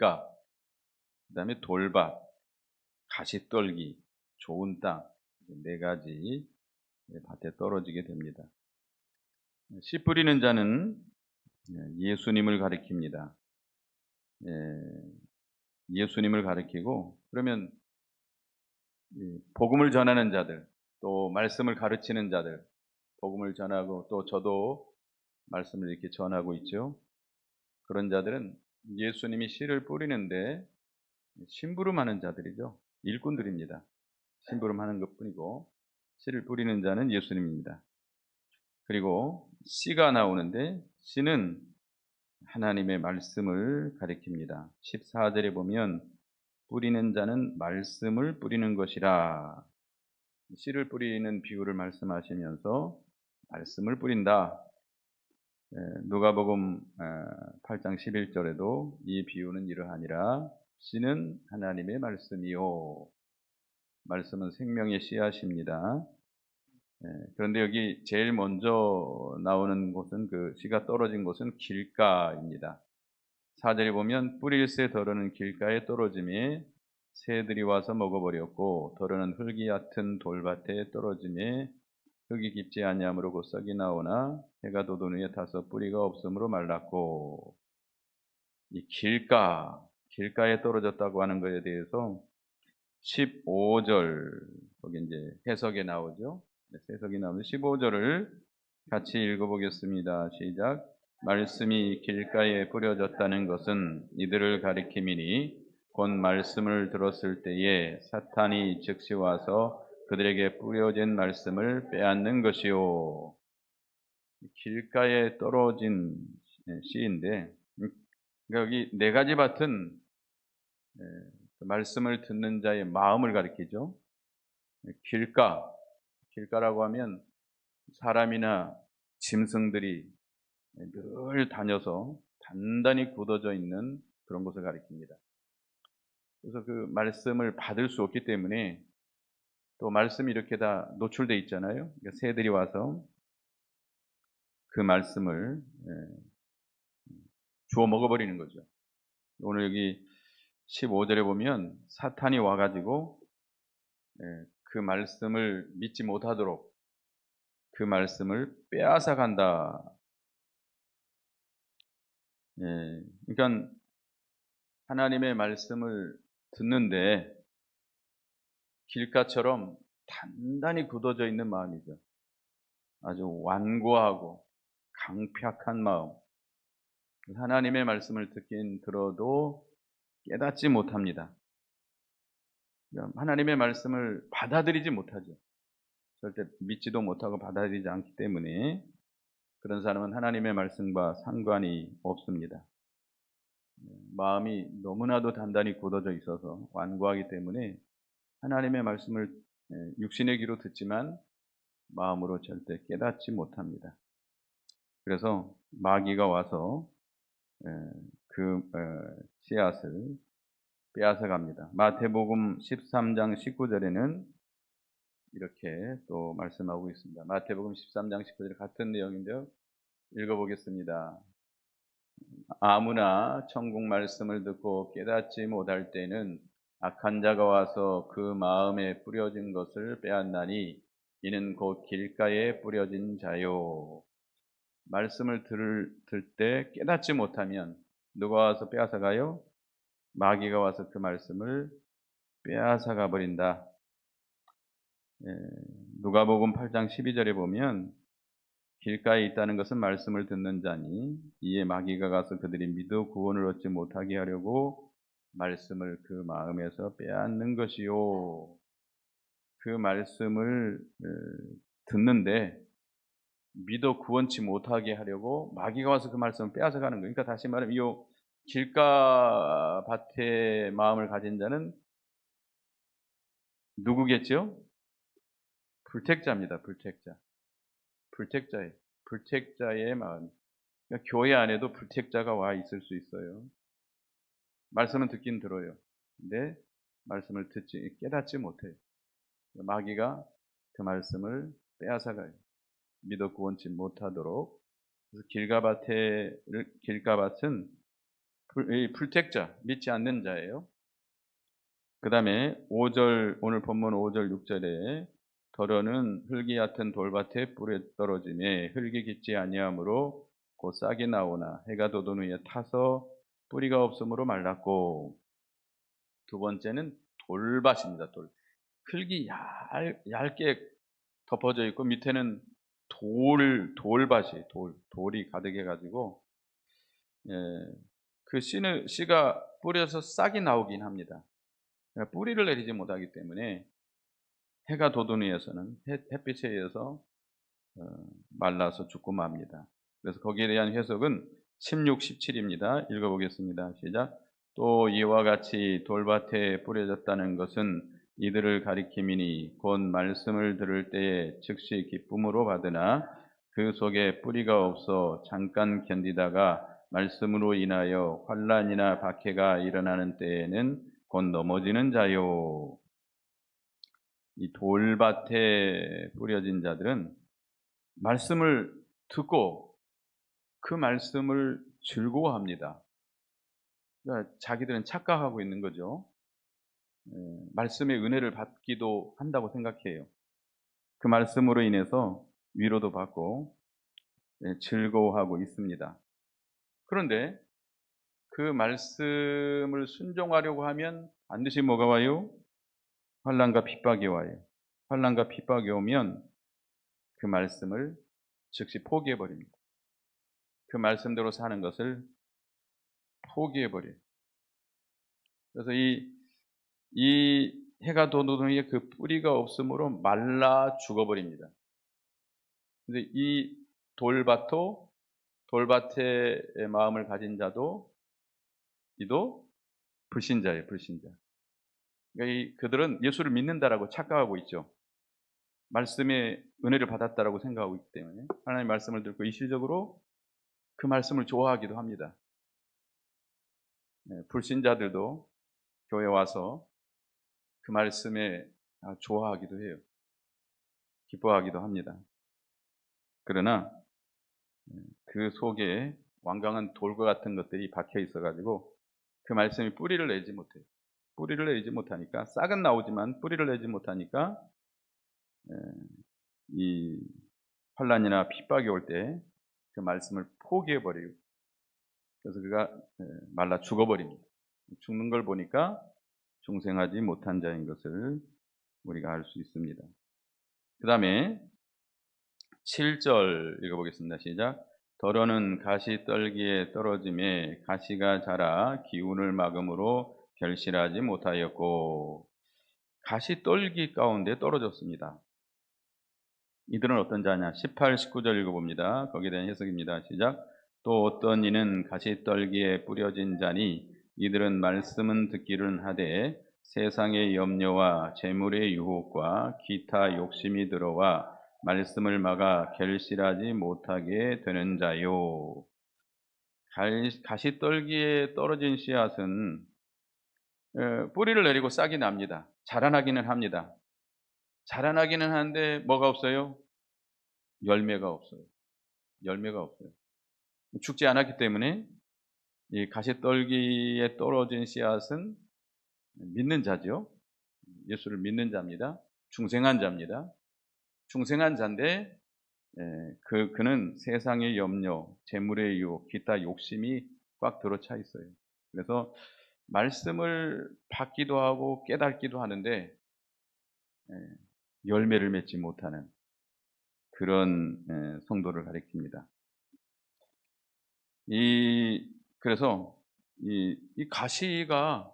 길가, 그다음에 돌밭, 가시떨기, 좋은 땅, 네 가지 밭에 떨어지게 됩니다. 씨 뿌리는 자는 예수님을 가리킵니다. 예, 예수님을 가리키고, 그러면 이 복음을 전하는 자들, 또 말씀을 가르치는 자들, 복음을 전하고 또 저도 말씀을 이렇게 전하고 있죠. 그런 자들은 예수님이 씨를 뿌리는데 심부름하는 자들이죠. 일꾼들입니다. 심부름하는 것뿐이고 씨를 뿌리는 자는 예수님입니다. 그리고 씨가 나오는데 씨는 하나님의 말씀을 가리킵니다. 14절에 보면 뿌리는 자는 말씀을 뿌리는 것이라, 씨를 뿌리는 비유를 말씀하시면서 말씀을 뿌린다. 누가복음 8장 11절에도 이 비유는 이러하니라. 씨는 하나님의 말씀이요. 말씀은 생명의 씨앗입니다. 그런데 여기 제일 먼저 나오는 곳은, 그 씨가 떨어진 곳은 길가입니다. 4절에 보면 뿌릴새 덜어는 길가에 떨어짐에 새들이 와서 먹어버렸고, 덜어는 흙이 얕은 돌밭에 떨어짐에 흙이 깊지 아니하므로 곧 썩이 나오나 해가 돋은 후에 타서 뿌리가 없으므로 말랐고. 이 길가에 떨어졌다고 하는 것에 대해서 15절, 거기 이제 해석에 나오죠. 해석이 나오면 15절을 같이 읽어보겠습니다. 시작. 말씀이 길가에 뿌려졌다는 것은 이들을 가리킴이니 곧 말씀을 들었을 때에 사탄이 즉시 와서 그들에게 뿌려진 말씀을 빼앗는 것이요. 길가에 떨어진 씨인데, 여기 네 가지 밭은 말씀을 듣는 자의 마음을 가리키죠. 길가라고 하면 사람이나 짐승들이 늘 다녀서 단단히 굳어져 있는 그런 곳을 가리킵니다. 그래서 그 말씀을 받을 수 없기 때문에, 또 말씀이 이렇게 다 노출되어 있잖아요. 그러니까 새들이 와서 그 말씀을 주워 먹어버리는 거죠. 오늘 여기 15절에 보면 사탄이 와가지고 그 말씀을 믿지 못하도록 그 말씀을 빼앗아 간다. 그러니까 하나님의 말씀을 듣는데 길가처럼 단단히 굳어져 있는 마음이죠. 아주 완고하고 강팍한 마음. 하나님의 말씀을 듣긴 들어도 깨닫지 못합니다. 하나님의 말씀을 받아들이지 못하죠. 절대 믿지도 못하고 받아들이지 않기 때문에 그런 사람은 하나님의 말씀과 상관이 없습니다. 마음이 너무나도 단단히 굳어져 있어서 완고하기 때문에 하나님의 말씀을 육신의 귀로 듣지만 마음으로 절대 깨닫지 못합니다. 그래서 마귀가 와서 그 씨앗을 빼앗아 갑니다. 마태복음 13장 19절에는 이렇게 또 말씀하고 있습니다. 마태복음 13장 19절 같은 내용인데요. 읽어보겠습니다. 아무나 천국 말씀을 듣고 깨닫지 못할 때는 악한 자가 와서 그 마음에 뿌려진 것을 빼앗나니 이는 곧 길가에 뿌려진 자요. 말씀을 들을 때 깨닫지 못하면 누가 와서 빼앗아 가요? 마귀가 와서 그 말씀을 빼앗아 가 버린다. 누가복음 8장 12절에 보면 길가에 있다는 것은 말씀을 듣는 자니 이에 마귀가 가서 그들이 믿어 구원을 얻지 못하게 하려고 말씀을 그 마음에서 빼앗는 것이요. 그 말씀을 듣는데 믿어 구원치 못하게 하려고 마귀가 와서 그 말씀을 빼앗아 가는 거예요. 그러니까 다시 말하면 이 길가 밭의 마음을 가진 자는 누구겠죠? 불택자입니다. 불택자예요. 불택자의 마음. 그러니까 교회 안에도 불택자가 와 있을 수 있어요. 말씀은 듣긴 들어요. 근데 말씀을 깨닫지 못해요. 마귀가 그 말씀을 빼앗아가요. 믿어 구원치 못하도록. 그래서 길가밭은 이 불택자, 믿지 않는 자예요. 그 다음에 5절, 오늘 본문 5절 6절에 더러는 흙이 얕은 돌밭에 뿌려 떨어짐에 흙이 깊지 아니하므로 곧 싹이 나오나 해가 돋은 후에 타서 뿌리가 없으므로 말랐고, 두 번째는 돌밭입니다. 흙이 얇게 덮어져 있고 밑에는 돌밭이 돌이 가득해 가지고, 예, 그 씨가 뿌려서 싹이 나오긴 합니다. 그러니까 뿌리를 내리지 못하기 때문에 해가 돋은 후에서는 햇빛에 의해서 말라서 죽고 맙니다. 그래서 거기에 대한 해석은 16, 17입니다. 읽어보겠습니다. 시작. 또 이와 같이 돌밭에 뿌려졌다는 것은 이들을 가리킴이니 곧 말씀을 들을 때에 즉시 기쁨으로 받으나 그 속에 뿌리가 없어 잠깐 견디다가 말씀으로 인하여 환난이나 박해가 일어나는 때에는 곧 넘어지는 자요. 이 돌밭에 뿌려진 자들은 말씀을 듣고 그 말씀을 즐거워합니다. 그러니까 자기들은 착각하고 있는 거죠. 말씀의 은혜를 받기도 한다고 생각해요. 그 말씀으로 인해서 위로도 받고 즐거워하고 있습니다. 그런데 그 말씀을 순종하려고 하면 반드시 뭐가 와요? 환난과 핍박이 와요. 환난과 핍박이 오면 그 말씀을 즉시 포기해 버립니다. 그 말씀대로 사는 것을 포기해 버려요. 그래서 이 해가 돋는 후에 그 뿌리가 없으므로 말라 죽어버립니다. 근데 이 돌밭의 마음을 가진 자도 이도 불신자예요, 불신자. 그러니까 그들은 예수를 믿는다라고 착각하고 있죠. 말씀의 은혜를 받았다라고 생각하고 있기 때문에 하나님의 말씀을 듣고 일시적으로 그 말씀을 좋아하기도 합니다. 불신자들도 교회 와서 그 말씀에 좋아하기도 해요. 기뻐하기도 합니다. 그러나 그 속에 완강한 돌과 같은 것들이 박혀 있어가지고 그 말씀이 뿌리를 내지 못해요. 뿌리를 내지 못하니까 싹은 나오지만 뿌리를 내지 못하니까 이 환난이나 핍박이 올 때 그 말씀을 포기해 버리고 그래서 그가 말라 죽어버립니다. 죽는 걸 보니까 중생하지 못한 자인 것을 우리가 알 수 있습니다. 그 다음에 7절 읽어보겠습니다. 시작. 더러는 가시떨기에 떨어짐에 가시가 자라 기운을 막음으로 결실하지 못하였고, 가시떨기 가운데 떨어졌습니다. 이들은 어떤 자냐? 18, 19절 읽어봅니다. 거기에 대한 해석입니다. 시작. 또 어떤 이는 가시떨기에 뿌려진 자니 이들은 말씀은 듣기를 하되 세상의 염려와 재물의 유혹과 기타 욕심이 들어와 말씀을 막아 결실하지 못하게 되는 자요. 가시떨기에 떨어진 씨앗은 뿌리를 내리고 싹이 납니다. 자라나기는 합니다. 자라나기는 하는데 뭐가 없어요? 열매가 없어요. 열매가 없어요. 죽지 않았기 때문에 이 가시떨기에 떨어진 씨앗은 믿는 자죠. 예수를 믿는 자입니다. 중생한 자입니다. 중생한 자인데 그는 세상의 염려, 재물의 유혹, 기타 욕심이 꽉 들어차 있어요. 그래서 말씀을 받기도 하고 깨닫기도 하는데 열매를 맺지 못하는 그런 성도를 가리킵니다. 그래서 이 가시가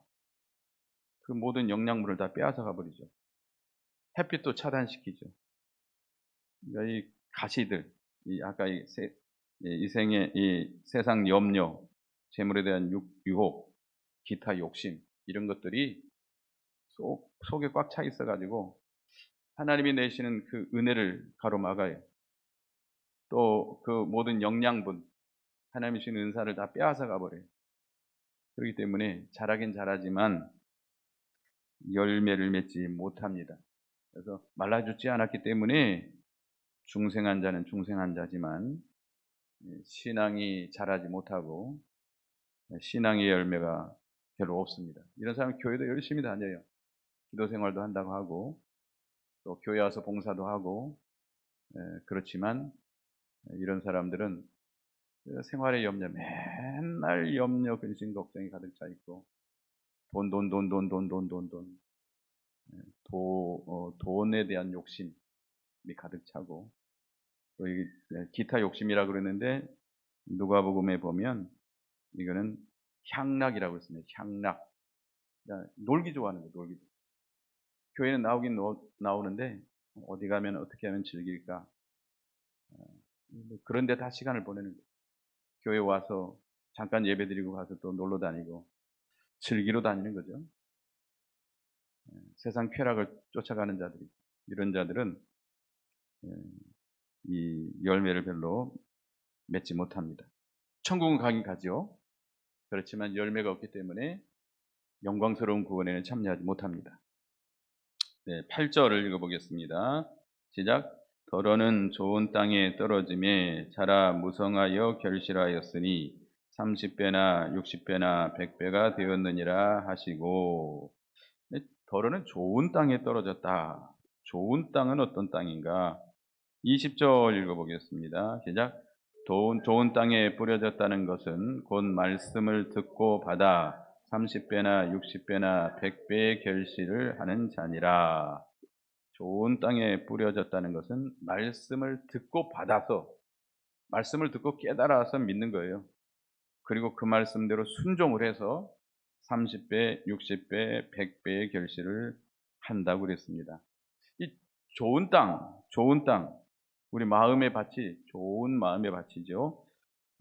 그 모든 영양분을 다 빼앗아가 버리죠. 햇빛도 차단시키죠. 그러니까 이 가시들, 아까 이 생의 이 세상 염려, 재물에 대한 유혹, 기타 욕심 이런 것들이 속에 꽉 차 있어가지고 하나님이 내시는 그 은혜를 가로막아요. 또 그 모든 영양분, 하나님이 주시는 은사를 다 빼앗아가 버려요. 그렇기 때문에 자라긴 자라지만 열매를 맺지 못합니다. 그래서 말라 죽지 않았기 때문에 중생한 자는 중생한 자지만 신앙이 자라지 못하고 신앙의 열매가 별로 없습니다. 이런 사람은 교회도 열심히 다녀요. 기도 생활도 한다고 하고 또 교회 와서 봉사도 하고 그렇지만 이런 사람들은 생활의 염려, 맨날 염려, 근심, 걱정이 가득 차 있고 돈, 돈에 대한 욕심이 가득 차고 또 이 기타 욕심이라 그러는데 누가복음에 보면 이거는 향락이라고 했습니다. 향락. 그러니까 놀기 좋아하는 거예요. 놀기. 교회는 나오긴 나오는데 어디 가면 어떻게 하면 즐길까? 그런데 다 시간을 보내는 거예요. 교회 와서 잠깐 예배드리고 가서 또 놀러 다니고 즐기러 다니는 거죠. 세상 쾌락을 쫓아가는 자들이 이런 자들은 이 열매를 별로 맺지 못합니다. 천국은 가긴 가죠. 그렇지만 열매가 없기 때문에 영광스러운 구원에는 참여하지 못합니다. 네, 8절을 읽어보겠습니다. 시작. 더러는 좋은 땅에 떨어짐에 자라 무성하여 결실하였으니 30배나 60배나 100배가 되었느니라 하시고, 네, 더러는 좋은 땅에 떨어졌다. 좋은 땅은 어떤 땅인가? 20절 읽어보겠습니다. 시작. 좋은 땅에 뿌려졌다는 것은 곧 말씀을 듣고 받아 30배나 60배나 100배의 결실을 하는 자니라. 좋은 땅에 뿌려졌다는 것은 말씀을 듣고 받아서, 말씀을 듣고 깨달아서 믿는 거예요. 그리고 그 말씀대로 순종을 해서 30배, 60배, 100배의 결실을 한다고 그랬습니다. 이 좋은 땅, 우리 마음의 밭이 좋은 마음의 밭이죠.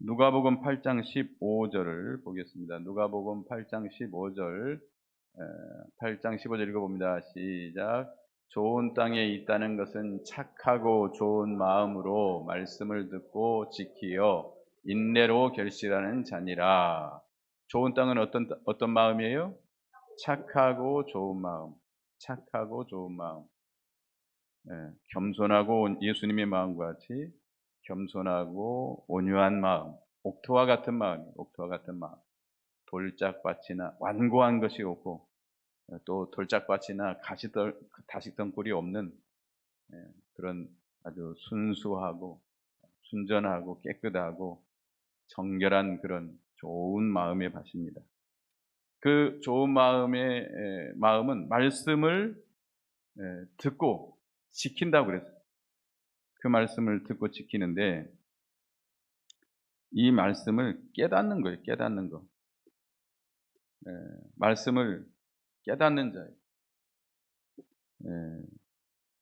누가복음 8장 15절을 보겠습니다. 누가복음 8장 15절, 8장 15절 읽어봅니다. 시작. 좋은 땅에 있다는 것은 착하고 좋은 마음으로 말씀을 듣고 지키어 인내로 결실하는 자니라. 좋은 땅은 어떤 마음이에요? 착하고 좋은 마음. 착하고 좋은 마음. 겸손하고 예수님의 마음과 같이 겸손하고 온유한 마음, 옥토와 같은 마음이 옥토와 같은 마음. 돌짝밭이나 완고한 것이 없고 또 돌짝밭이나 가시덩굴이 없는 그런 아주 순수하고 순전하고 깨끗하고 정결한 그런 좋은 마음의 밭입니다. 그 좋은 마음은 말씀을 듣고 지킨다고 그랬어요. 그 말씀을 듣고 지키는데 이 말씀을 깨닫는 거예요. 깨닫는 거. 말씀을 깨닫는 자예요.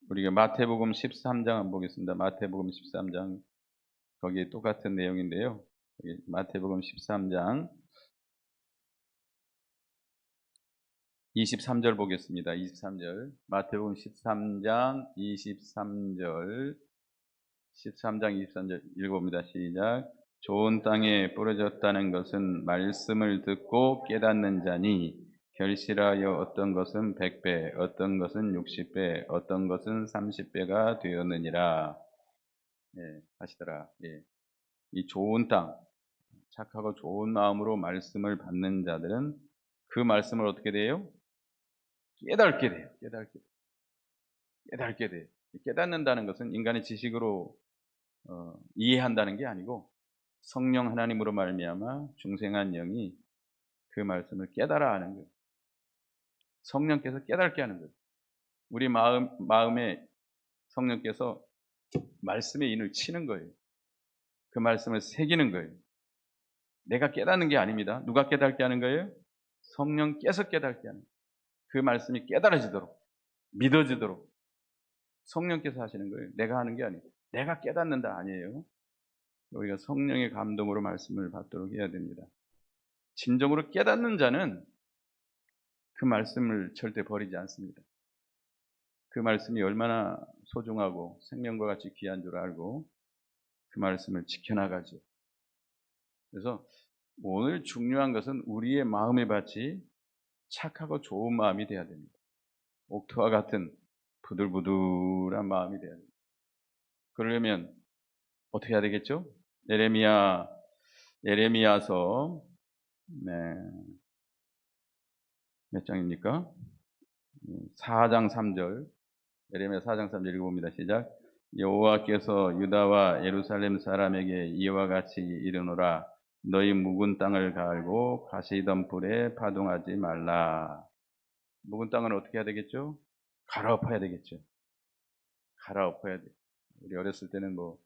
우리가 마태복음 13장 한번 보겠습니다. 마태복음 13장 거기에 똑같은 내용인데요. 마태복음 13장 23절 보겠습니다. 23절. 마태복음 13장 23절. 13장 23절 읽어봅니다. 시작. 좋은 땅에 뿌려졌다는 것은 말씀을 듣고 깨닫는 자니 결실하여 어떤 것은 100배, 어떤 것은 60배, 어떤 것은 30배가 되었느니라. 하시더라. 이 좋은 땅, 착하고 좋은 마음으로 말씀을 받는 자들은 그 말씀을 어떻게 돼요? 깨닫게 돼요. 깨닫게 돼요. 깨닫는다는 것은 인간의 지식으로 이해한다는 게 아니고 성령 하나님으로 말미암아 중생한 영이 그 말씀을 깨달아 하는 거예요. 성령께서 깨닫게 하는 거예요. 우리 마음에 성령께서 말씀의 인을 치는 거예요. 그 말씀을 새기는 거예요. 내가 깨닫는 게 아닙니다. 누가 깨닫게 하는 거예요? 성령께서 깨닫게 하는 거예요. 그 말씀이 깨달아지도록, 믿어지도록 성령께서 하시는 거예요. 내가 하는 게 아니에요. 내가 깨닫는다 아니에요. 우리가 성령의 감동으로 말씀을 받도록 해야 됩니다. 진정으로 깨닫는 자는 그 말씀을 절대 버리지 않습니다. 그 말씀이 얼마나 소중하고 생명과 같이 귀한 줄 알고 그 말씀을 지켜나가죠. 그래서 오늘 중요한 것은 우리의 마음의 밭이 착하고 좋은 마음이 돼야 됩니다. 옥토와 같은 부들부들한 마음이 돼야 됩니다. 그러려면 어떻게 해야 되겠죠? 예레미야서 네. 몇 장입니까? 4장 3절. 예레미야 4장 3절 읽어봅니다. 시작. 여호와께서 유다와 예루살렘 사람에게 이와 같이 이르노라. 너희 묵은 땅을 갈고 가시덤불에 파동하지 말라. 묵은 땅은 어떻게 해야 되겠죠? 갈아엎어야 되겠죠. 갈아엎어야 돼. 우리 어렸을 때는 뭐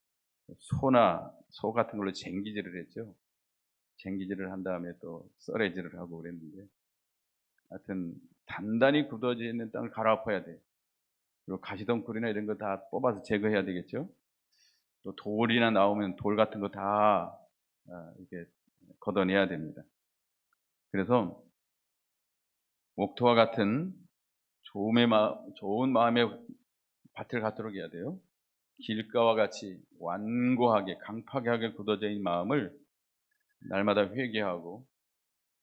소나 소 같은 걸로 쟁기질을 했죠. 쟁기질을 한 다음에 또 썰애질을 하고 그랬는데, 하여튼 단단히 굳어져 있는 땅을 갈아엎어야 돼. 그리고 가시덤불이나 이런 거 다 뽑아서 제거해야 되겠죠. 또 돌이나 나오면 돌 같은 거 다 이렇게 걷어내야 됩니다. 그래서 옥토와 같은 좋은 마음의 밭을 갖도록 해야 돼요. 길가와 같이 완고하게 강팍하게 굳어져 있는 마음을 날마다 회개하고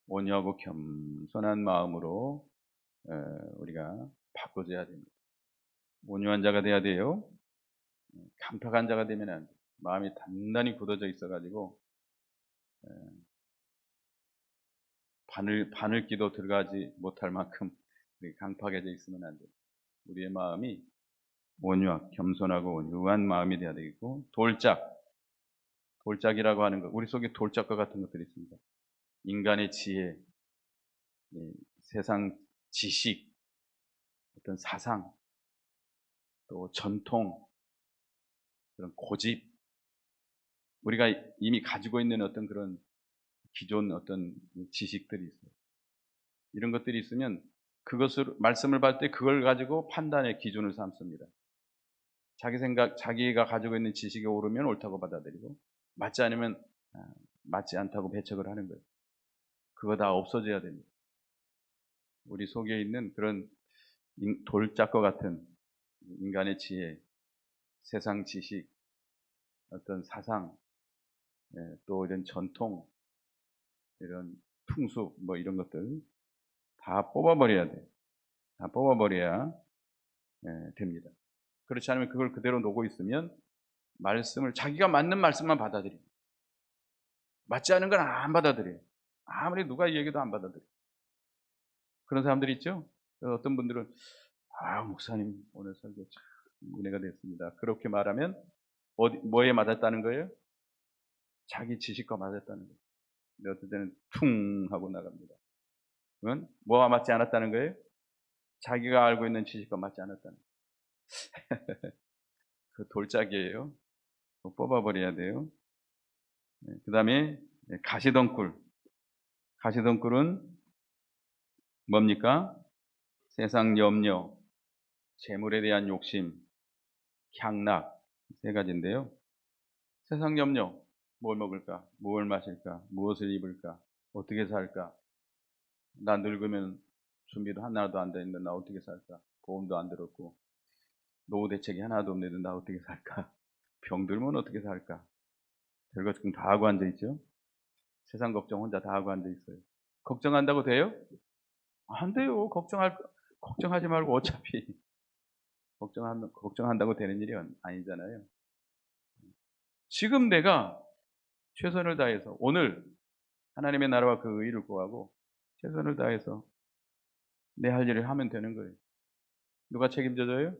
온유하고 겸손한 마음으로 우리가 바꿔줘야 됩니다. 온유한 자가 돼야 돼요. 강팍한 자가 되면 안 돼요. 마음이 단단히 굳어져 있어가지고 바늘기도 들어가지 못할 만큼 강팍해져 있으면 안 돼요. 우리의 마음이 온유하고 겸손하고 온유한 마음이 되어야 되겠고, 돌짝이라고 하는 것, 우리 속에 돌짝과 같은 것들이 있습니다. 인간의 지혜, 세상 지식, 어떤 사상, 또 전통, 그런 고집, 우리가 이미 가지고 있는 어떤 그런 기존 어떤 지식들이 있어요. 이런 것들이 있으면 그것을 말씀을 받을 때 그걸 가지고 판단의 기준을 삼습니다. 자기가 가지고 있는 지식이 옳으면 옳다고 받아들이고 맞지 않으면 맞지 않다고 배척을 하는 거예요. 그거 다 없어져야 됩니다. 우리 속에 있는 그런 돌짝과 같은 인간의 지혜, 세상 지식, 어떤 사상, 또 이런 전통, 이런 풍습, 뭐 이런 것들 다 뽑아버려야 돼요. 다 뽑아버려야 됩니다. 그렇지 않으면 그걸 그대로 놓고 있으면 말씀을 자기가 맞는 말씀만 받아들여요. 맞지 않은 건 안 받아들여요. 아무리 누가 얘기도 안 받아들여요. 그런 사람들이 있죠. 그래서 어떤 분들은 목사님 오늘 설교 참 은혜가 됐습니다. 그렇게 말하면 뭐에 맞았다는 거예요? 자기 지식과 맞았다는 거예요. 근데 어떤 때는 퉁 하고 나갑니다. 그건 뭐와 맞지 않았다는 거예요? 자기가 알고 있는 지식과 맞지 않았다는 거예요. 그 돌짝이에요. 그거 뽑아버려야 돼요. 그 다음에 가시덩굴. 가시덩굴은 뭡니까? 세상 염려, 재물에 대한 욕심, 향락, 세 가지인데요. 세상 염려, 뭘 먹을까? 무엇을 마실까? 무엇을 입을까? 어떻게 살까? 나 늙으면 준비도 하나도 안 돼 있는데 나 어떻게 살까? 보험도 안 들었고 노후 대책이 하나도 없는데 나 어떻게 살까? 병들면 어떻게 살까? 별것 지금 다 하고 앉아 있죠. 세상 걱정 혼자 다 하고 앉아 있어요. 걱정한다고 돼요? 안 돼요. 걱정하지 말고 어차피 걱정한다고 되는 일이 아니잖아요. 지금 내가 최선을 다해서 오늘 하나님의 나라와 그 의를 구하고 최선을 다해서 내 할 일을 하면 되는 거예요. 누가 책임져줘요?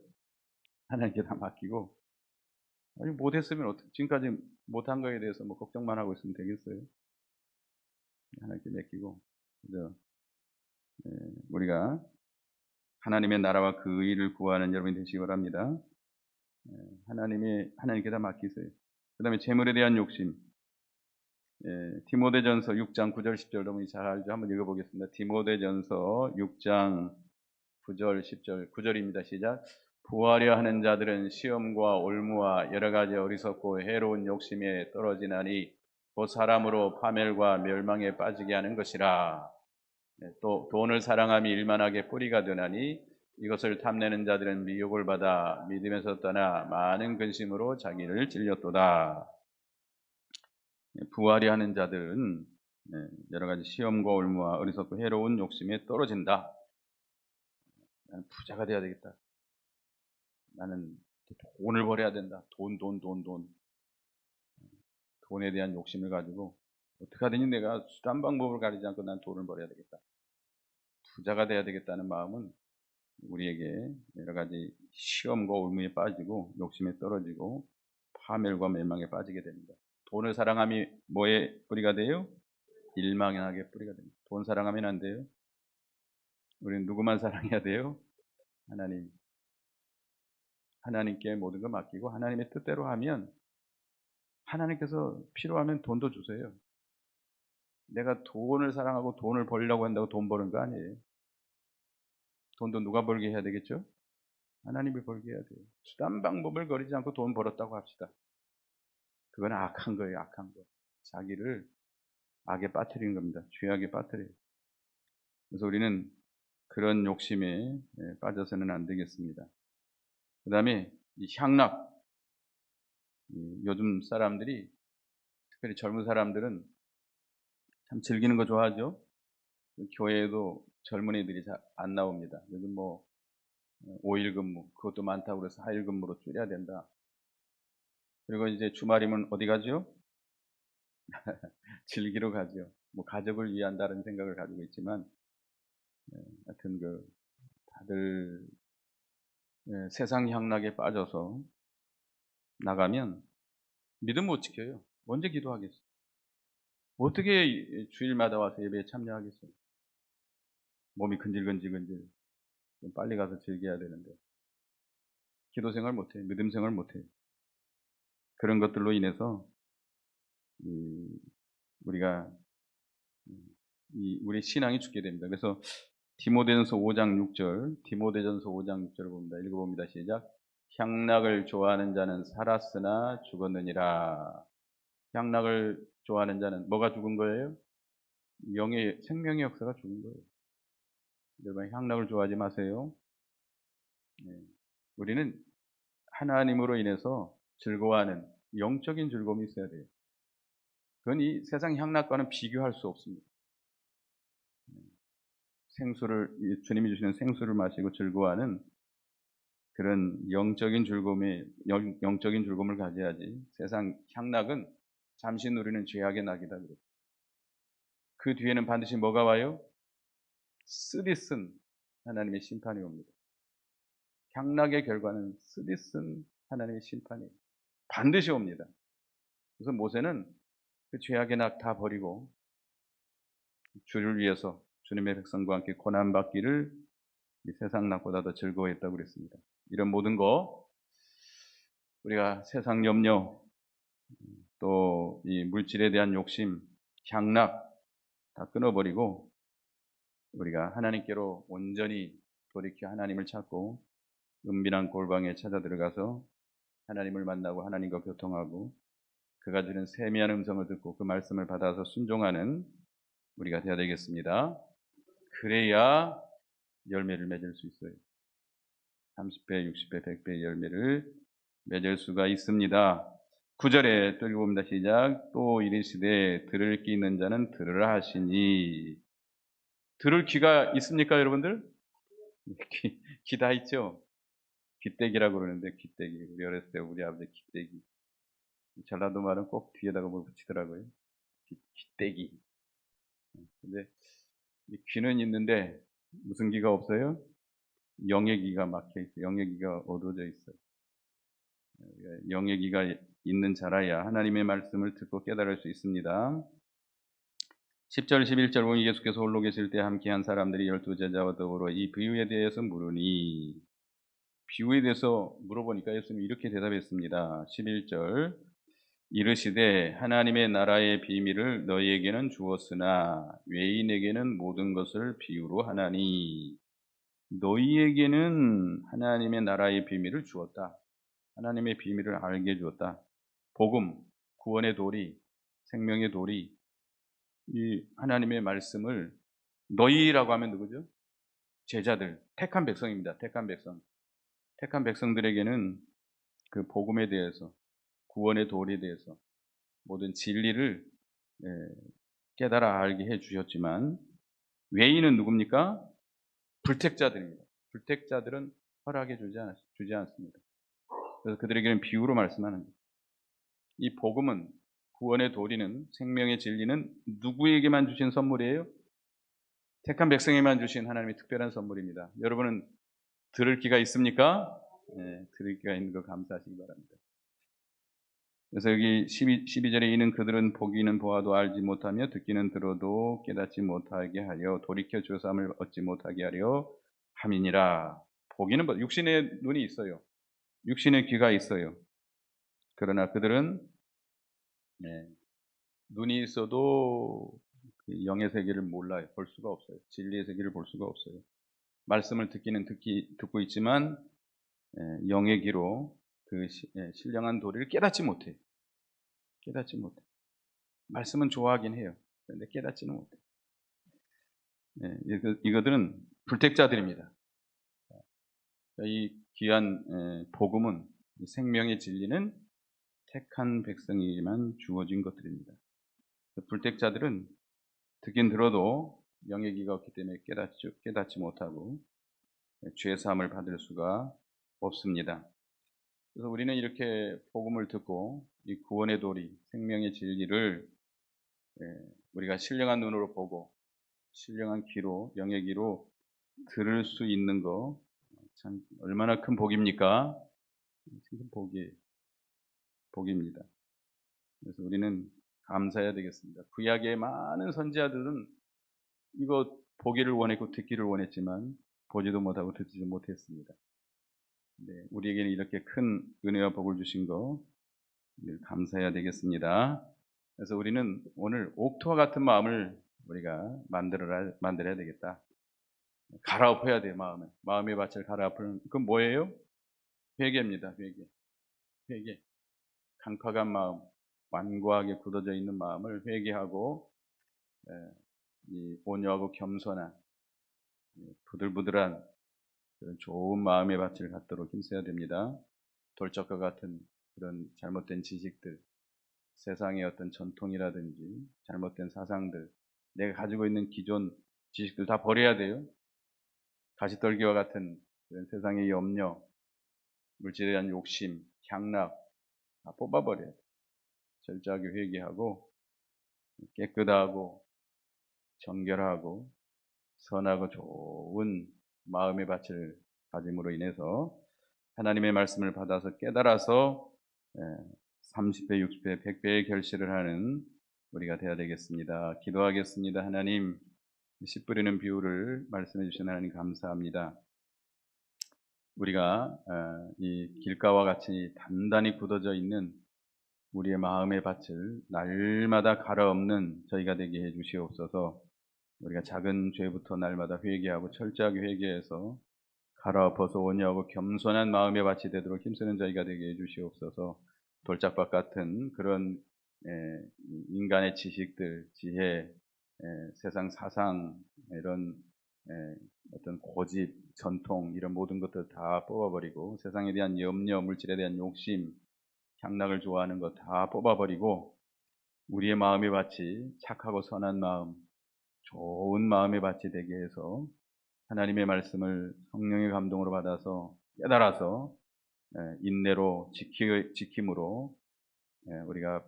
하나님께 다 맡기고, 아니 못했으면 지금까지 못한 거에 대해서 뭐 걱정만 하고 있으면 되겠어요? 하나님께 맡기고, 그래서 우리가 하나님의 나라와 그 의를 구하는 여러분이 되시기 바랍니다. 하나님께 다 맡기세요. 그 다음에 재물에 대한 욕심. 디모데전서 6장 9절 10절 여러분이 잘 알죠? 한번 읽어보겠습니다. 디모데전서 6장 9절 10절 9절입니다. 시작. 부하려 하는 자들은 시험과 올무와 여러 가지 어리석고 해로운 욕심에 떨어지나니 그 사람으로 파멸과 멸망에 빠지게 하는 것이라. 또 돈을 사랑함이 일만하게 뿌리가 되나니 이것을 탐내는 자들은 미혹을 받아 믿음에서 떠나 많은 근심으로 자기를 찔렸도다. 부하려 하는 자들은 여러 가지 시험과 올무와 어리석고 해로운 욕심에 떨어진다. 나는 부자가 돼야 되겠다. 나는 돈을 벌어야 된다. 돈에 대한 욕심을 가지고 어떻게 하든지 내가 수단 방법을 가리지 않고 난 돈을 벌어야 되겠다. 부자가 돼야 되겠다는 마음은 우리에게 여러 가지 시험과 올무에 빠지고 욕심에 떨어지고 파멸과 멸망에 빠지게 됩니다. 돈을 사랑함이 뭐의 뿌리가 돼요? 일망약의 뿌리가 됩니다. 돈 사랑하면 안 돼요. 우리는 누구만 사랑해야 돼요? 하나님. 하나님께 모든 걸 맡기고 하나님의 뜻대로 하면 하나님께서 필요하면 돈도 주세요. 내가 돈을 사랑하고 돈을 벌려고 한다고 돈 버는 거 아니에요. 돈도 누가 벌게 해야 되겠죠? 하나님이 벌게 해야 돼요. 수단 방법을 거리지 않고 돈 벌었다고 합시다. 그건 악한 거예요, 악한 거. 자기를 악에 빠뜨리는 겁니다. 죄악에 빠뜨려요. 그래서 우리는 그런 욕심에 빠져서는 안 되겠습니다. 그 다음에 이 향락. 요즘 사람들이, 특별히 젊은 사람들은 참 즐기는 거 좋아하죠. 교회에도 젊은이들이 잘 안 나옵니다. 요즘 뭐 5일 근무, 그것도 많다고 그래서 4일 근무로 줄여야 된다. 그리고 이제 주말이면 어디 가죠? 즐기러 가죠. 뭐 가족을 위한다는 생각을 가지고 있지만, 하여튼 다들 세상 향락에 빠져서 나가면 믿음 못 지켜요. 언제 기도하겠어요? 어떻게 주일마다 와서 예배에 참여하겠어요? 몸이 근질근질근질. 좀 빨리 가서 즐겨야 되는데 기도 생활 못해요. 믿음 생활 못해요. 그런 것들로 인해서 우리가 우리 신앙이 죽게 됩니다. 그래서 디모데전서 5장 6절, 디모데전서 5장 6절을 봅니다. 읽어봅니다. 시작. 향락을 좋아하는 자는 살았으나 죽었느니라. 향락을 좋아하는 자는 뭐가 죽은 거예요? 영의 생명의 역사가 죽은 거예요. 여러분 향락을 좋아하지 마세요. 우리는 하나님으로 인해서 즐거워하는 영적인 즐거움이 있어야 돼요. 그건 이 세상 향락과는 비교할 수 없습니다. 주님이 주시는 생수를 마시고 즐거워하는 그런 영적인 즐거움을 가져야지. 세상 향락은 잠시 누리는 죄악의 낙이다. 그 뒤에는 반드시 뭐가 와요? 쓰디쓴 하나님의 심판이 옵니다. 향락의 결과는 쓰디쓴 하나님의 심판이 반드시 옵니다. 그래서 모세는 그 죄악의 낙 다 버리고 주를 위해서 주님의 백성과 함께 고난받기를 이 세상 낙보다 더 즐거워했다고 그랬습니다. 이런 모든 거 우리가 세상 염려 또 이 물질에 대한 욕심, 향락 다 끊어버리고 우리가 하나님께로 온전히 돌이켜 하나님을 찾고 은밀한 골방에 찾아 들어가서 하나님을 만나고 하나님과 교통하고 그가 주는 세미한 음성을 듣고 그 말씀을 받아서 순종하는 우리가 되어야 되겠습니다. 그래야 열매를 맺을 수 있어요. 30배, 60배, 100배의 열매를 맺을 수가 있습니다. 9절에 또 읽어봅니다. 시작. 또 이르시되 들을 귀 있는 자는 들으라 하시니. 들을 귀가 있습니까 여러분들? 귀 다 있죠? 귀때기라고 그러는데 귀때기. 우리 어렸을 때 우리 아버지 귀때기. 전라도 말은 꼭 뒤에다가 뭘 붙이더라고요. 귀때기. 근데 이 귀는 있는데 무슨 귀가 없어요? 영의 귀가 막혀 있어요. 영의 귀가 어두워져 있어요. 영의 귀가 있는 자라야 하나님의 말씀을 듣고 깨달을 수 있습니다. 10절 11절 보면 예수께서 홀로 계실 때 함께한 사람들이 12제자와 더불어 이 비유에 대해서 물으니 비유에 대해서 물어보니까 예수님이 이렇게 대답했습니다. 11절 이르시되 하나님의 나라의 비밀을 너희에게는 주었으나 외인에게는 모든 것을 비유로 하나니. 너희에게는 하나님의 나라의 비밀을 주었다. 하나님의 비밀을 알게 해주었다. 복음, 구원의 도리, 생명의 도리, 이 하나님의 말씀을 너희라고 하면 누구죠? 제자들, 택한 백성입니다. 택한 백성. 택한 백성들에게는 그 복음에 대해서, 구원의 도리에 대해서 모든 진리를 깨달아 알게 해주셨지만 외인은 누굽니까? 불택자들입니다. 불택자들은 허락해 주지 않습니다. 그래서 그들에게는 비유로 말씀하는 거예요. 이 복음은 구원의 도리는, 생명의 진리는 누구에게만 주신 선물이에요? 택한 백성에게만 주신 하나님의 특별한 선물입니다. 여러분은 들을 귀가 있습니까? 네, 들을 귀가 있는 거 감사하시기 바랍니다. 그래서 여기 12절에 이는 그들은 보기는 보아도 알지 못하며 듣기는 들어도 깨닫지 못하게 하려 돌이켜 주삼을 얻지 못하게 하려 함이니라. 보기는 육신의 눈이 있어요. 육신의 귀가 있어요. 그러나 그들은 눈이 있어도 그 영의 세계를 몰라요. 볼 수가 없어요. 진리의 세계를 볼 수가 없어요. 말씀을 듣고 있지만 영의 귀로 그 신령한 도리를 깨닫지 못해요. 깨닫지 못해. 말씀은 좋아하긴 해요. 그런데 깨닫지는 못해. 이거들은 불택자들입니다. 이 귀한 복음은, 생명의 진리는 택한 백성에게만 주어진 것들입니다. 불택자들은 듣긴 들어도 영의 귀가 없기 때문에 깨닫지 못하고 죄 사함을 받을 수가 없습니다. 그래서 우리는 이렇게 복음을 듣고 이 구원의 도리, 생명의 진리를 우리가 신령한 눈으로 보고 신령한 귀로, 영의 귀로 들을 수 있는 거 참 얼마나 큰 복입니까? 큰 복입니다. 그래서 우리는 감사해야 되겠습니다. 구약의 많은 선지자들은 이거 보기를 원했고 듣기를 원했지만 보지도 못하고 듣지도 못했습니다. 우리에게는 이렇게 큰 은혜와 복을 주신 거 감사해야 되겠습니다. 그래서 우리는 오늘 옥토와 같은 마음을 우리가 만들어야 되겠다. 갈아엎어야 돼요, 마음의 밭을 갈아엎는. 그건 뭐예요? 회개입니다, 회개. 강팍한 마음, 완고하게 굳어져 있는 마음을 회개하고, 이 온유하고 겸손한, 부들부들한 그런 좋은 마음의 밭을 갖도록 힘써야 됩니다. 돌적과 같은 그런 잘못된 지식들, 세상의 어떤 전통이라든지 잘못된 사상들, 내가 가지고 있는 기존 지식들 다 버려야 돼요. 가시떨기와 같은 그런 세상의 염려, 물질에 대한 욕심, 향락 다 뽑아버려야 돼요. 철저하게 회개하고 깨끗하고 정결하고 선하고 좋은 마음의 밭을 가짐으로 인해서 하나님의 말씀을 받아서 깨달아서 30배, 60배, 100배의 결실을 하는 우리가 되어야 되겠습니다. 기도하겠습니다. 하나님, 씨 뿌리는 비유를 말씀해 주신 하나님 감사합니다. 우리가 이 길가와 같이 단단히 굳어져 있는 우리의 마음의 밭을 날마다 갈아엎는 저희가 되게 해 주시옵소서. 우리가 작은 죄부터 날마다 회개하고 철저하게 회개해서 갈아엎어서 온유하고 겸손한 마음의 밭이 되도록 힘쓰는 저희가 되게 해 주시옵소서. 돌짝밭 같은 그런 인간의 지식들, 지혜, 세상 사상, 이런 어떤 고집, 전통 이런 모든 것들 다 뽑아버리고 세상에 대한 염려, 물질에 대한 욕심, 향락을 좋아하는 것 다 뽑아버리고 우리의 마음의 밭이 착하고 선한 마음, 좋은 마음의 밭이 되게 해서 하나님의 말씀을 성령의 감동으로 받아서 깨달아서 인내로 지킴으로 우리가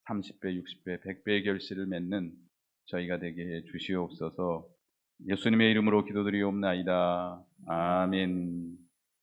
30배, 60배, 100배의 결실을 맺는 저희가 되게 해 주시옵소서. 예수님의 이름으로 기도드리옵나이다. 아멘.